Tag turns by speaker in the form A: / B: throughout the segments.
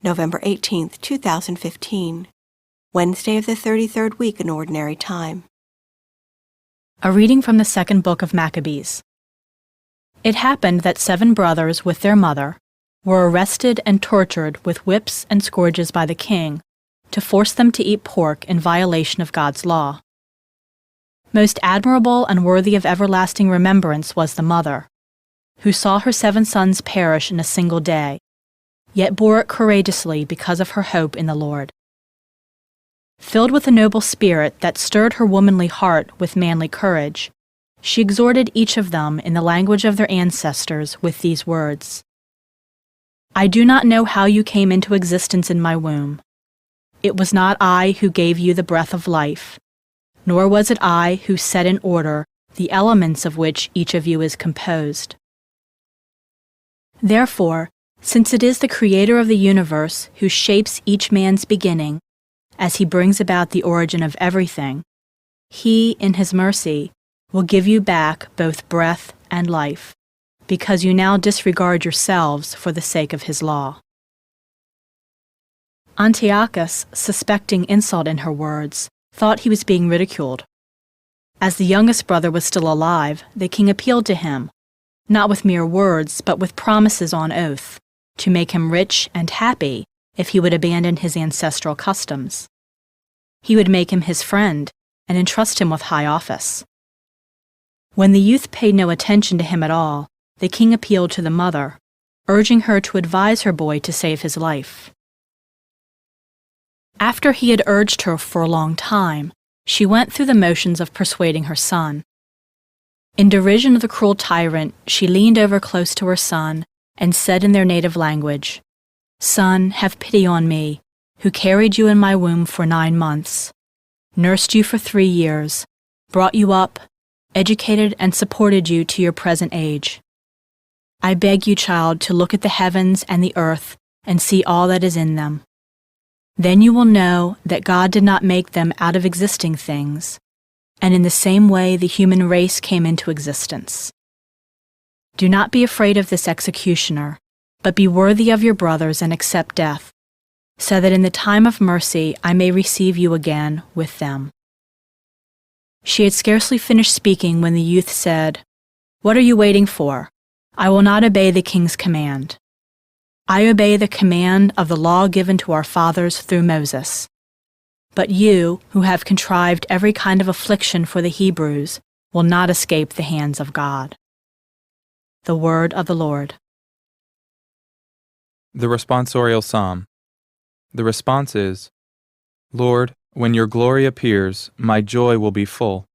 A: November 18, 2015, Wednesday of the 33rd week in Ordinary Time.
B: A reading from the second book of Maccabees. It happened that 7 brothers with their mother were arrested and tortured with whips and scourges by the king to force them to eat pork in violation of God's law. Most admirable and worthy of everlasting remembrance was the mother, who saw her 7 sons perish in a single day, yet bore it courageously because of her hope in the Lord. Filled with a noble spirit that stirred her womanly heart with manly courage, she exhorted each of them in the language of their ancestors with these words: I do not know how you came into existence in my womb. It was not I who gave you the breath of life, nor was it I who set in order the elements of which each of you is composed. Therefore, since it is the Creator of the universe who shapes each man's beginning, as he brings about the origin of everything, he, in his mercy, will give you back both breath and life, because you now disregard yourselves for the sake of his law. Antiochus, suspecting insult in her words, thought he was being ridiculed. As the youngest brother was still alive, the king appealed to him, not with mere words, but with promises on oath, to make him rich and happy if he would abandon his ancestral customs. He would make him his friend and entrust him with high office. When the youth paid no attention to him at all, the king appealed to the mother, urging her to advise her boy to save his life. After he had urged her for a long time, she went through the motions of persuading her son. In derision of the cruel tyrant, she leaned over close to her son and said in their native language, Son, have pity on me, who carried you in my womb for 9 months, nursed you for 3 years, brought you up, educated and supported you to your present age. I beg you, child, to look at the heavens and the earth and see all that is in them. Then you will know that God did not make them out of existing things, and in the same way the human race came into existence. Do not be afraid of this executioner, but be worthy of your brothers and accept death, so that in the time of mercy I may receive you again with them. She had scarcely finished speaking when the youth said, What are you waiting for? I will not obey the king's command. I obey the command of the law given to our fathers through Moses. But you, who have contrived every kind of affliction for the Hebrews, will not escape the hands of God. The word of the Lord.
C: The responsorial psalm. The response is, Lord, when your glory appears, my joy will be full.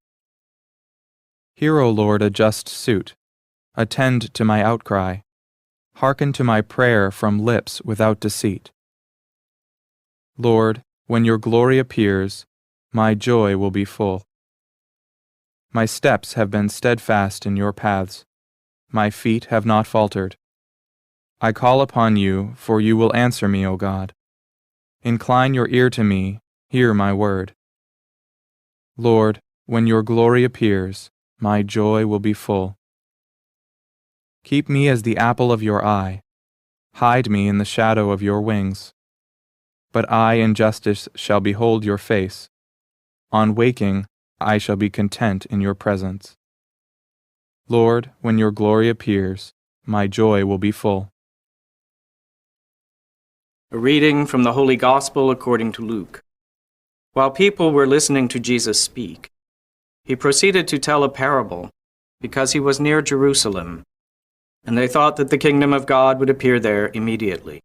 C: Hear, O Lord, a just suit. Attend to my outcry. Hearken to my prayer from lips without deceit. Lord, when your glory appears, my joy will be full. My steps have been steadfast in your paths. My feet have not faltered. I call upon you, for you will answer me, O God. Incline your ear to me, hear my word. Lord, when your glory appears, my joy will be full. Keep me as the apple of your eye. Hide me in the shadow of your wings. But I in justice shall behold your face. On waking, I shall be content in your presence. Lord, when your glory appears, my joy will be full.
D: A reading from the Holy Gospel according to Luke. While people were listening to Jesus speak, he proceeded to tell a parable, because he was near Jerusalem, and they thought that the kingdom of God would appear there immediately.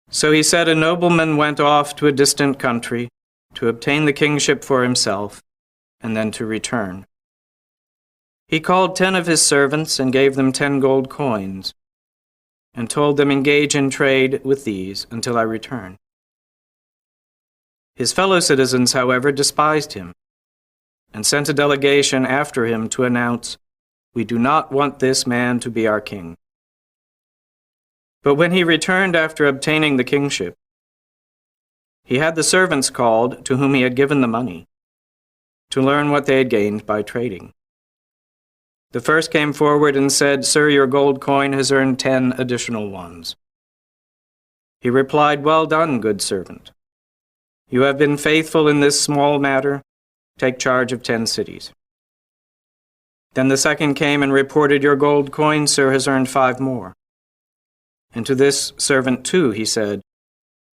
D: So he said, a nobleman went off to a distant country to obtain the kingship for himself, and then to return. He called 10 of his servants and gave them 10 gold coins, and told them, engage in trade with these until I return. His fellow citizens, however, despised him, and sent a delegation after him to announce, We do not want this man to be our king. But when he returned after obtaining the kingship, he had the servants called to whom he had given the money, to learn what they had gained by trading. The first came forward and said, Sir, your gold coin has earned 10 additional ones. He replied, "Well done, good servant. You have been faithful in this small matter. Take charge of 10 cities." Then the second came and reported, "Your gold coin, sir, has earned 5 more." And to this servant too he said,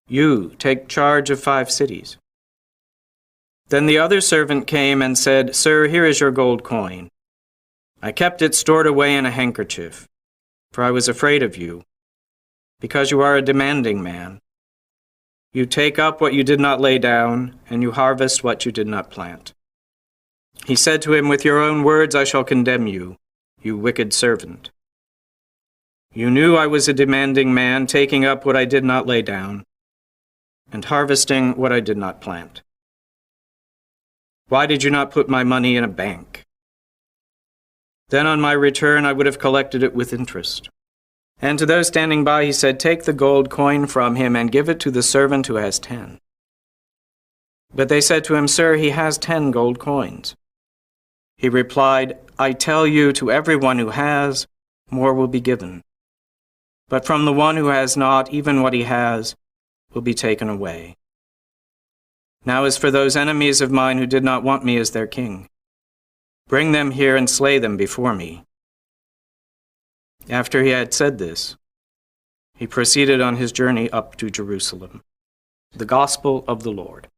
D: "You take charge of 5 cities." Then the other servant came and said, "Sir, here is your gold coin. I kept it stored away in a handkerchief, for I was afraid of you, because you are a demanding man. You take up what you did not lay down, and you harvest what you did not plant." He said to him, "With your own words I shall condemn you, you wicked servant. You knew I was a demanding man, taking up what I did not lay down, and harvesting what I did not plant. Why did you not put my money in a bank? Then on my return I would have collected it with interest." And to those standing by he said, "Take the gold coin from him and give it to the servant who has 10. But they said to him, "Sir, he has 10 gold coins." He replied, "I tell you, to everyone who has, more will be given. But from the one who has not, even what he has will be taken away. Now as for those enemies of mine who did not want me as their king, bring them here and slay them before me." After he had said this, he proceeded on his journey up to Jerusalem. The Gospel of the Lord.